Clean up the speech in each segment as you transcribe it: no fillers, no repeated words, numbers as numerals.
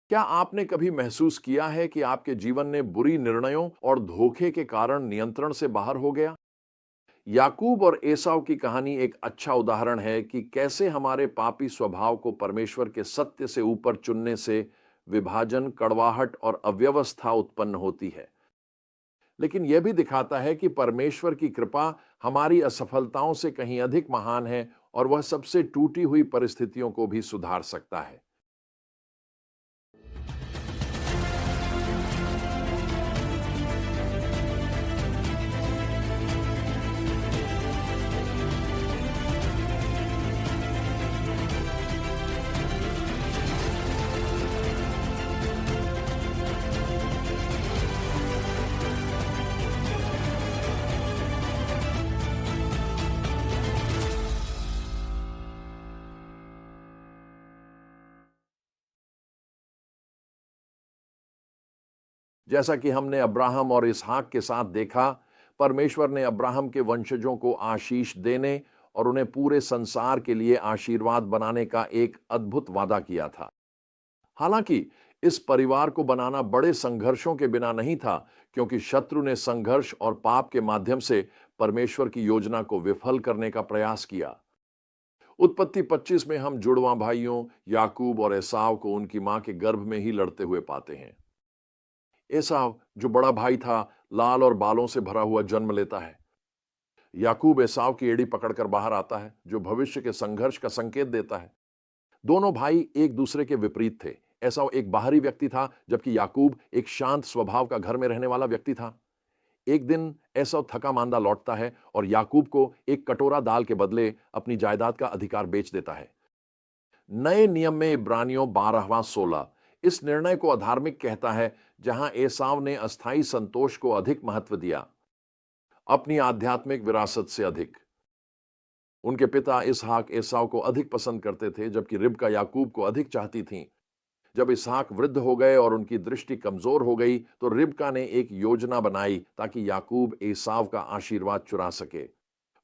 क्या आपने कभी महसूस किया है कि आपके जीवन ने बुरी निर्णयों और धोखे के कारण नियंत्रण से बाहर हो गया? याकूब और एसाव की कहानी एक अच्छा उदाहरण है कि कैसे हमारे पापी स्वभाव को परमेश्वर के सत्य से ऊपर चुनने से विभाजन, कड़वाहट और अव्यवस्था उत्पन्न होती है। लेकिन यह भी दिखाता है कि परमेश्वर की कृपा हमारी असफलताओं से कहीं अधिक महान है और वह सबसे टूटी हुई परिस्थितियों को भी सुधार सकता है। जैसा कि हमने अब्राहम और इसहाक के साथ देखा, परमेश्वर ने अब्राहम के वंशजों को आशीष देने और उन्हें पूरे संसार के लिए आशीर्वाद बनाने का एक अद्भुत वादा किया था। हालांकि इस परिवार को बनाना बड़े संघर्षों के बिना नहीं था, क्योंकि शत्रु ने संघर्ष और पाप के माध्यम से परमेश्वर की योजना को विफल करने का प्रयास किया। उत्पत्ति 25 में हम जुड़वा भाइयों याकूब और एसाव को उनकी मां के गर्भ में ही लड़ते हुए पाते हैं। एसाव, जो बड़ा भाई था, लाल और बालों से भरा हुआ जन्म लेता है। याकूब एसाव की एड़ी पकड़कर बाहर आता है, जो भविष्य के संघर्ष का संकेत देता है। दोनों भाई एक दूसरे के विपरीत थे। एसाव एक बाहरी व्यक्ति था, जबकि याकूब एक शांत स्वभाव का घर में रहने वाला व्यक्ति था। एक दिन एसाव थका मांदा लौटता है और याकूब को एक कटोरा दाल के बदले अपनी जायदाद का अधिकार बेच देता है। नए नियम में इब्रानियों 12वां 16 इस निर्णय को अधार्मिक कहता है, जहां एसाव ने अस्थाई संतोष को अधिक महत्व दिया, अपनी आध्यात्मिक विरासत से अधिक। उनके पिता इसहाक एसाव को अधिक पसंद करते थे, जबकि रिबका याकूब को अधिक चाहती थीं। जब इसहाक वृद्ध हो गए और उनकी दृष्टि कमजोर हो गई, तो रिबका ने एक योजना बनाई ताकि याकूब एसाव का आशीर्वाद चुरा सके।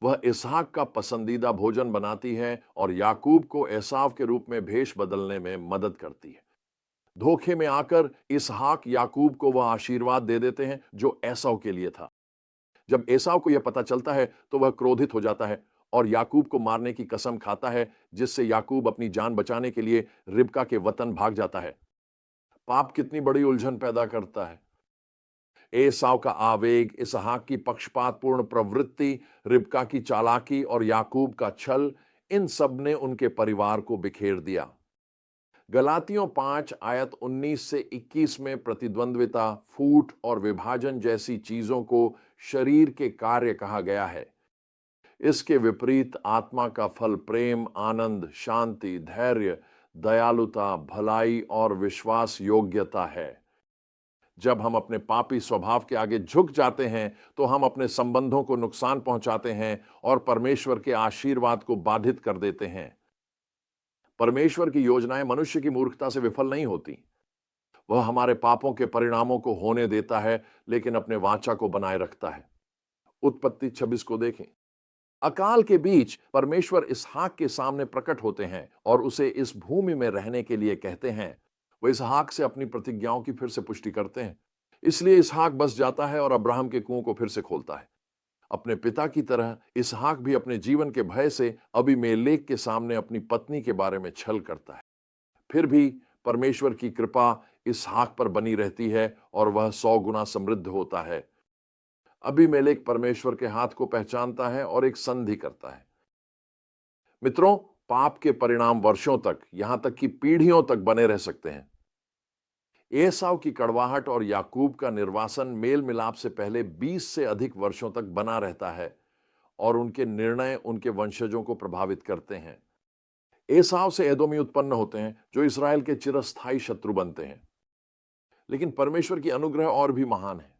वह इसहाक का पसंदीदा भोजन बनाती है और याकूब को एसाव के रूप में भेष बदलने में मदद करती है। धोखे में आकर इसहाक याकूब को वह आशीर्वाद दे देते हैं जो एसाव के लिए था। जब एसाव को यह पता चलता है, तो वह क्रोधित हो जाता है और याकूब को मारने की कसम खाता है, जिससे याकूब अपनी जान बचाने के लिए रिबका के वतन भाग जाता है। पाप कितनी बड़ी उलझन पैदा करता है। एसाव का आवेग, इसहाक की पक्षपातपूर्ण प्रवृत्ति, रिबका की चालाकी और याकूब का छल, इन सब ने उनके परिवार को बिखेर दिया। गलातियों 5 आयत 19 से 21 में प्रतिद्वंद्विता, फूट और विभाजन जैसी चीजों को शरीर के कार्य कहा गया है। इसके विपरीत आत्मा का फल प्रेम, आनंद, शांति, धैर्य, दयालुता, भलाई और विश्वास योग्यता है। जब हम अपने पापी स्वभाव के आगे झुक जाते हैं, तो हम अपने संबंधों को नुकसान पहुंचाते हैं और परमेश्वर के आशीर्वाद को बाधित कर देते हैं। परमेश्वर की योजनाएं मनुष्य की मूर्खता से विफल नहीं होती। वह हमारे पापों के परिणामों को होने देता है, लेकिन अपने वाचा को बनाए रखता है। उत्पत्ति 26 को देखें। अकाल के बीच परमेश्वर इसहाक के सामने प्रकट होते हैं और उसे इस भूमि में रहने के लिए कहते हैं। वो इसहाक से अपनी प्रतिज्ञाओं की फिर से पुष्टि करते हैं। इसलिए इसहाक बस जाता है और अब्राहम के कुओं को फिर से खोलता है। अपने पिता की तरह इसहाक भी अपने जीवन के भय से अबीमेलेक के सामने अपनी पत्नी के बारे में छल करता है। फिर भी परमेश्वर की कृपा इसहाक पर बनी रहती है और वह 100 गुना समृद्ध होता है। अबीमेलेक परमेश्वर के हाथ को पहचानता है और एक संधि करता है। मित्रों, पाप के परिणाम वर्षों तक, यहां तक कि पीढ़ियों तक बने रह सकते हैं। एसाव की कड़वाहट और याकूब का निर्वासन मेल मिलाप से पहले 20 से अधिक वर्षों तक बना रहता है और उनके निर्णय उनके वंशजों को प्रभावित करते हैं। एसाव से एदोमी उत्पन्न होते हैं, जो इसराइल के चिरस्थायी शत्रु बनते हैं। लेकिन परमेश्वर की अनुग्रह और भी महान है।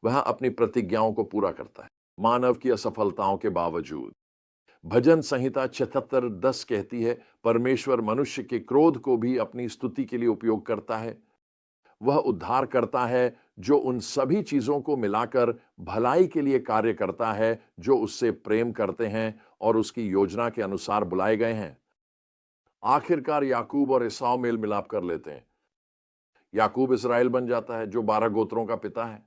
वह अपनी प्रतिज्ञाओं को पूरा करता है, मानव की असफलताओं के बावजूद। भजन संहिता 76:10 कहती है, परमेश्वर मनुष्य के क्रोध को भी अपनी स्तुति के लिए उपयोग करता है। वह उद्धार करता है जो उन सभी चीजों को मिलाकर भलाई के लिए कार्य करता है, जो उससे प्रेम करते हैं और उसकी योजना के अनुसार बुलाए गए हैं। आखिरकार याकूब और एसाव मेल मिलाप कर लेते हैं। याकूब इसराइल बन जाता है जो 12 गोत्रों का पिता है।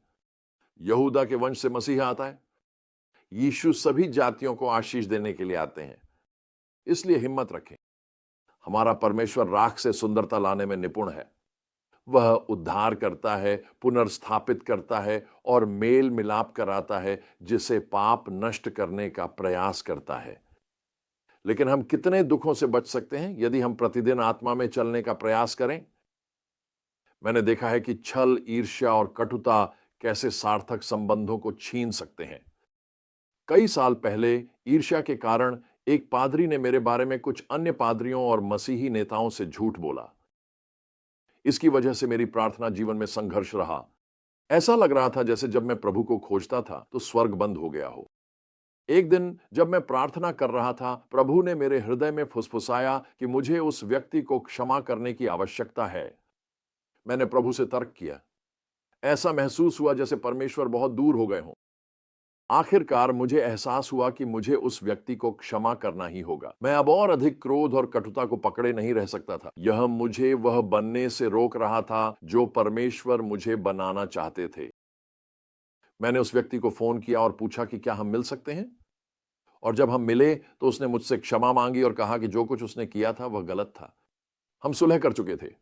यहूदा के वंश से मसीहा आता है। यीशु सभी जातियों को आशीष देने के लिए आते हैं। इसलिए हिम्मत रखें। हमारा परमेश्वर राख से सुंदरता लाने में निपुण है। वह उद्धार करता है, पुनर्स्थापित करता है और मेल मिलाप कराता है, जिसे पाप नष्ट करने का प्रयास करता है। लेकिन हम कितने दुखों से बच सकते हैं यदि हम प्रतिदिन आत्मा में चलने का प्रयास करें? मैंने देखा है कि छल, ईर्ष्या और कटुता कैसे सार्थक संबंधों को छीन सकते हैं। कई साल पहले ईर्ष्या के कारण एक पादरी ने मेरे बारे में कुछ अन्य पादरियों और मसीही नेताओं से झूठ बोला। इसकी वजह से मेरी प्रार्थना जीवन में संघर्ष रहा। ऐसा लग रहा था जैसे जब मैं प्रभु को खोजता था तो स्वर्ग बंद हो गया हो। एक दिन जब मैं प्रार्थना कर रहा था, प्रभु ने मेरे हृदय में फुसफुसाया कि मुझे उस व्यक्ति को क्षमा करने की आवश्यकता है। मैंने प्रभु से तर्क किया। ऐसा महसूस हुआ जैसे परमेश्वर बहुत दूर हो गए हों। आखिरकार मुझे एहसास हुआ कि मुझे उस व्यक्ति को क्षमा करना ही होगा। मैं अब और अधिक क्रोध और कटुता को पकड़े नहीं रह सकता था। यह मुझे वह बनने से रोक रहा था जो परमेश्वर मुझे बनाना चाहते थे। मैंने उस व्यक्ति को फोन किया और पूछा कि क्या हम मिल सकते हैं। और जब हम मिले तो उसने मुझसे क्षमा मांगी और कहा कि जो कुछ उसने किया था वह गलत था। हम सुलह कर चुके थे।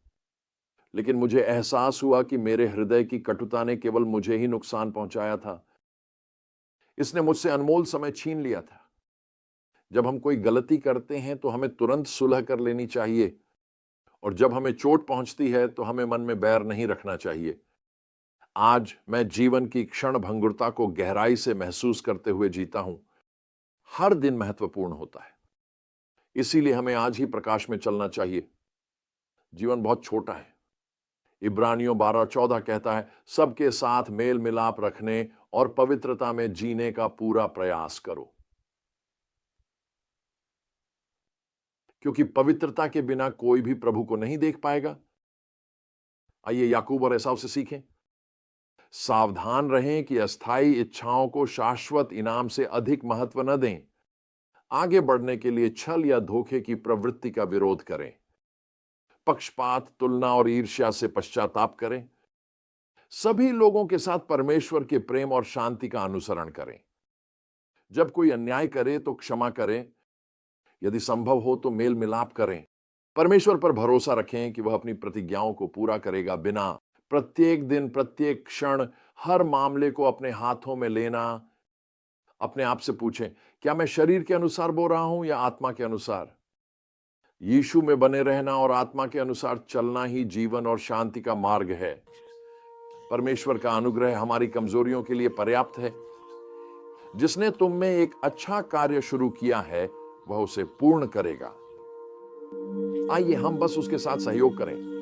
लेकिन मुझे एहसास हुआ कि मेरे हृदय की कटुता ने केवल मुझे ही नुकसान पहुंचाया था। इसने मुझसे अनमोल समय छीन लिया था। जब हम कोई गलती करते हैं तो हमें तुरंत सुलह कर लेनी चाहिए, और जब हमें चोट पहुंचती है तो हमें मन में बैर नहीं रखना चाहिए। आज मैं जीवन की क्षण भंगुरता को गहराई से महसूस करते हुए जीता हूं। हर दिन महत्वपूर्ण होता है, इसीलिए हमें आज ही प्रकाश में चलना चाहिए। जीवन बहुत छोटा है। इब्रानियों 12:14 कहता है, सबके साथ मेल मिलाप रखने और पवित्रता में जीने का पूरा प्रयास करो, क्योंकि पवित्रता के बिना कोई भी प्रभु को नहीं देख पाएगा। आइए याकूब और एसाव से सीखें। सावधान रहें कि अस्थायी इच्छाओं को शाश्वत इनाम से अधिक महत्व न दें। आगे बढ़ने के लिए छल या धोखे की प्रवृत्ति का विरोध करें। पक्षपात, तुलना और ईर्ष्या से पश्चाताप करें। सभी लोगों के साथ परमेश्वर के प्रेम और शांति का अनुसरण करें। जब कोई अन्याय करे तो क्षमा करें। यदि संभव हो तो मेल मिलाप करें। परमेश्वर पर भरोसा रखें कि वह अपनी प्रतिज्ञाओं को पूरा करेगा। बिना प्रत्येक दिन, प्रत्येक क्षण, हर मामले को अपने हाथों में लेना। अपने आप से पूछें, क्या मैं शरीर के अनुसार बोल रहा हूं या आत्मा के अनुसार? यीशु में बने रहना और आत्मा के अनुसार चलना ही जीवन और शांति का मार्ग है। परमेश्वर का अनुग्रह हमारी कमजोरियों के लिए पर्याप्त है। जिसने तुम में एक अच्छा कार्य शुरू किया है वह उसे पूर्ण करेगा। आइए हम बस उसके साथ सहयोग करें।